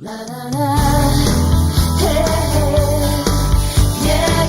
La, la, la. Hey, yeah, yeah.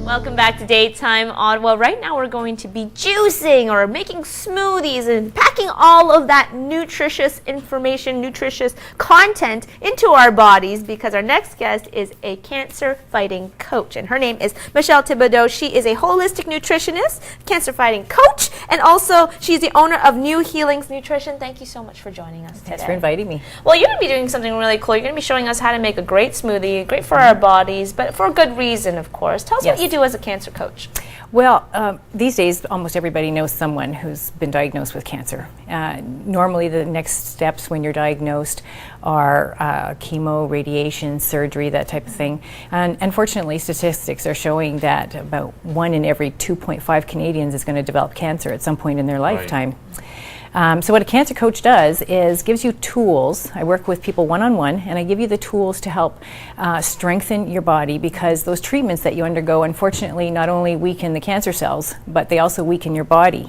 Welcome back to Daytime Ottawa. Right now we're going to be juicing or making smoothies and packing all of that nutritious information, nutritious content into our bodies, because our next guest is a cancer-fighting coach, and her name is Michelle Thibodeau. She is a holistic nutritionist, cancer-fighting coach, and also she's the owner of New Healings Nutrition. Thank you so much for joining us today. Thanks for inviting me. Well, you're going to be doing something really cool. You're going to be showing us how to make a great smoothie, great for our bodies, but for a good reason, of course. Tell us what you do as a cancer coach. Well, these days, almost everybody knows someone who's been diagnosed with cancer. Normally, the next steps when you're diagnosed are chemo, radiation, surgery, that type of thing. And unfortunately, statistics are showing that about 1 in every 2.5 Canadians is going to develop cancer at some point in their lifetime. So what a cancer coach does is gives you tools. I work with people one-on-one, and I give you the tools to help strengthen your body, because those treatments that you undergo, unfortunately, not only weaken the cancer cells, but they also weaken your body.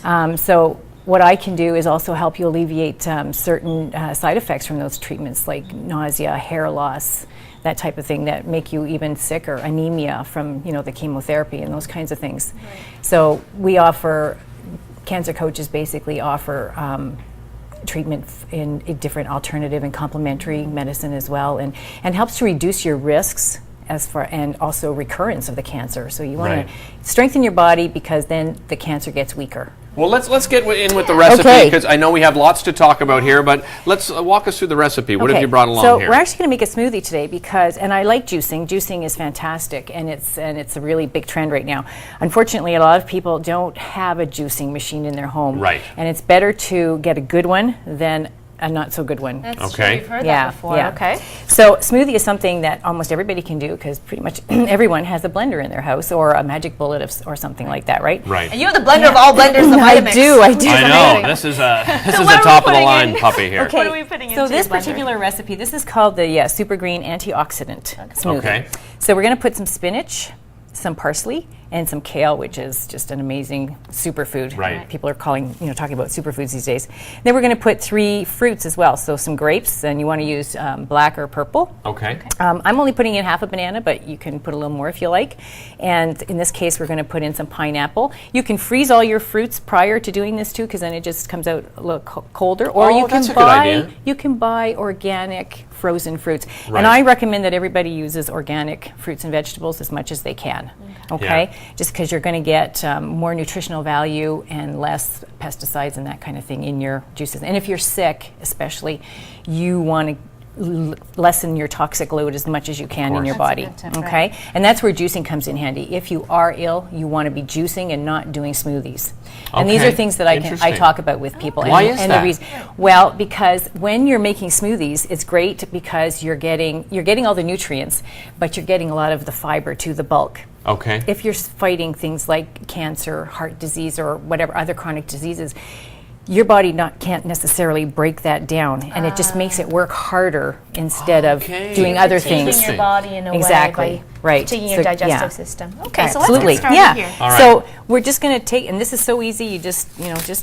Right. So what I can do is also help you alleviate certain side effects from those treatments, like nausea, hair loss, that type of thing, that make you even sicker, anemia from the chemotherapy and those kinds of things. Right. So we offer cancer coaches basically offer treatment in different alternative and complementary medicine as well, and helps to reduce your risks and also recurrence of the cancer. So you want to strengthen your body, because then the cancer gets weaker. Well, let's get in with the recipe, because I know we have lots to talk about here, but let's walk us through the recipe. What have you brought along here? So we're actually going to make a smoothie today, and I like juicing. Juicing is fantastic, and it's a really big trend right now. Unfortunately, a lot of people don't have a juicing machine in their home. Right. And it's better to get a good one than a not so good one. That's true. We've heard that before. Yeah. Okay. So smoothie is something that almost everybody can do, because pretty much everyone has a blender in their house, or a magic bullet or something like that, right? Right. And you have the blender of all blenders, the Vitamix. I do. I know. This is a top of the line puppy here. Okay. What are we putting into So this your blender? particular recipe, this is called the Super Green Antioxidant smoothie. Okay. So we're going to put some spinach, some parsley, and some kale, which is just an amazing superfood. Right. People are talking about superfoods these days. Then we're going to put 3 fruits as well. So some grapes, and you want to use black or purple. Okay. I'm only putting in half a banana, but you can put a little more if you like. And in this case, we're going to put in some pineapple. You can freeze all your fruits prior to doing this too, because then it just comes out a little colder. Or that's a good idea. You can buy organic frozen fruits. Right. And I recommend that everybody uses organic fruits and vegetables as much as they can. Okay? Just because you're going to get more nutritional value and less pesticides and that kind of thing in your juices. And if you're sick, especially, you want to lessen your toxic load as much as you can in your body. That's a good tip, okay? And that's where juicing comes in handy. If you are ill, you want to be juicing and not doing smoothies. And these are things that I talk about with people. Why is that? The reason, well, because when you're making smoothies, it's great because you're getting all the nutrients, but you're getting a lot of the fiber to the bulk. Okay. If you're fighting things like cancer, heart disease, or whatever other chronic diseases, your body can't necessarily break that down, and it just makes it work harder instead of doing other things. Taking your body in a Exactly. way by taking your digestive system. Okay, so let's get started here. All right. So we're just going to take, and this is so easy. You just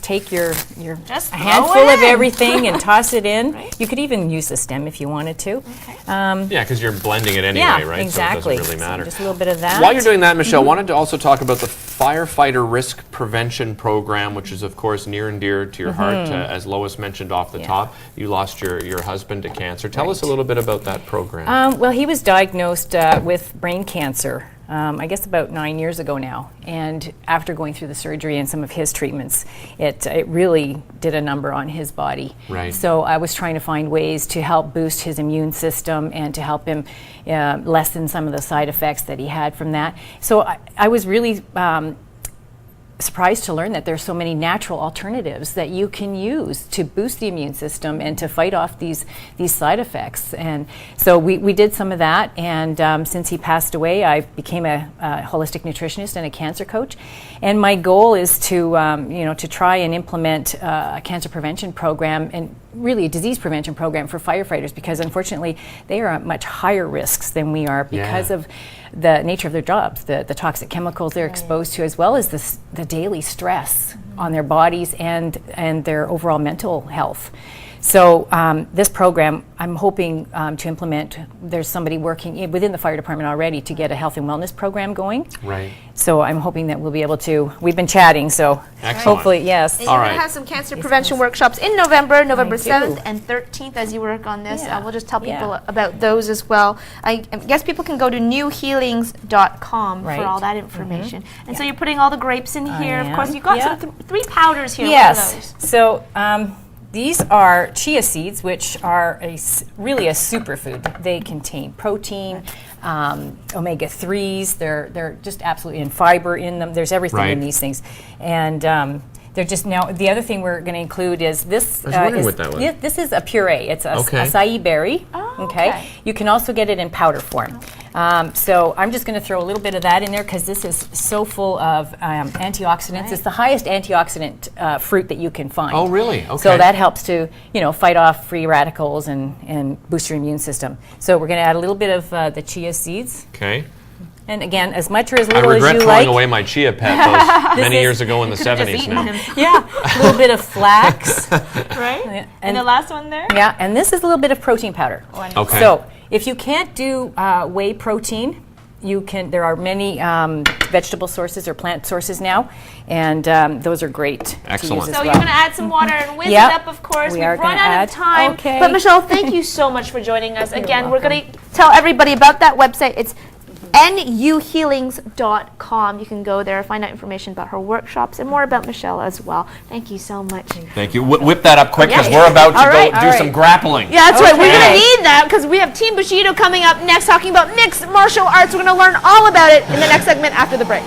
take your Just a handful of everything and toss it in. Right. You could even use the stem if you wanted to. Okay. Yeah, because you're blending it anyway, right? Exactly. So it doesn't really matter. So just a little bit of that. While you're doing that, Michelle, wanted to also talk about the Firefighter Risk Prevention Program, which is, of course, near and dear to your heart. As Lois mentioned off the top, you lost your husband to cancer. Tell us a little bit about that program. Well, he was diagnosed with brain cancer, I guess about 9 years ago now. And after going through the surgery and some of his treatments, it really did a number on his body. Right. So I was trying to find ways to help boost his immune system and to help him lessen some of the side effects that he had from that. So I was really surprised to learn that there's so many natural alternatives that you can use to boost the immune system and to fight off these side effects. And so we did some of that, and since he passed away, I became a holistic nutritionist and a cancer coach. And my goal is to to try and implement a cancer prevention program, and really a disease prevention program for firefighters, because unfortunately they are at much higher risks than we are because of the nature of their jobs, the toxic chemicals they're exposed to, as well as the daily stress on their bodies and their overall mental health. So this program, I'm hoping to implement. There's somebody working within the fire department already to get a health and wellness program going. Right. So I'm hoping that we'll be able to. We've been chatting, so Excellent. hopefully, yes. And you're going to have some cancer prevention workshops in November 7th and 13th as you work on this. Yeah. We'll just tell people Yeah. about those as well. I guess people can go to newhealings.com Right. for all that information. And so you're putting all the grapes in here. Of am. course, you've got Yeah. some 3 powders here. Yes. What are those? So these are chia seeds, which are really a superfood. They contain protein, omega-3s. They're just absolutely in fiber in them. There's everything in these things, and they're just now. The other thing we're going to include is this. I was wondering what that was. This is a puree. It's a Okay. acai berry. Oh, okay. okay. You can also get it in powder form. So I'm just going to throw a little bit of that in there because this is so full of antioxidants. It's the highest antioxidant fruit that you can find. Oh, really? Okay. So that helps to, fight off free radicals and boost your immune system. So we're going to add a little bit of the chia seeds. Okay. And again, as much or as I little as regret you throwing like. away my chia pet those many years ago in the 70s now. Yeah, a little bit of flax. Right? And the last one there? Yeah, and this is a little bit of protein powder. Okay. So if you can't do whey protein, you can. There are many vegetable sources or plant sources now, and those are great. Excellent. To use So as you're well. going to add some water and whiz Yep. it up, of course. We We've are run gonna out of add- time. okay. But Michelle, thank you so much for joining us. Again, we're going to tell everybody about that website. It's nuhealings.com. You can go there, find out information about her workshops and more about Michelle as well. Thank you so much. Thank you. Whip that up quick because Yeah. we're about to All go right, do all some right. grappling. Yeah, that's right. We're going to Okay. need that because we have Team Bushido coming up next talking about mixed martial arts. We're going to learn all about it in the next segment after the break.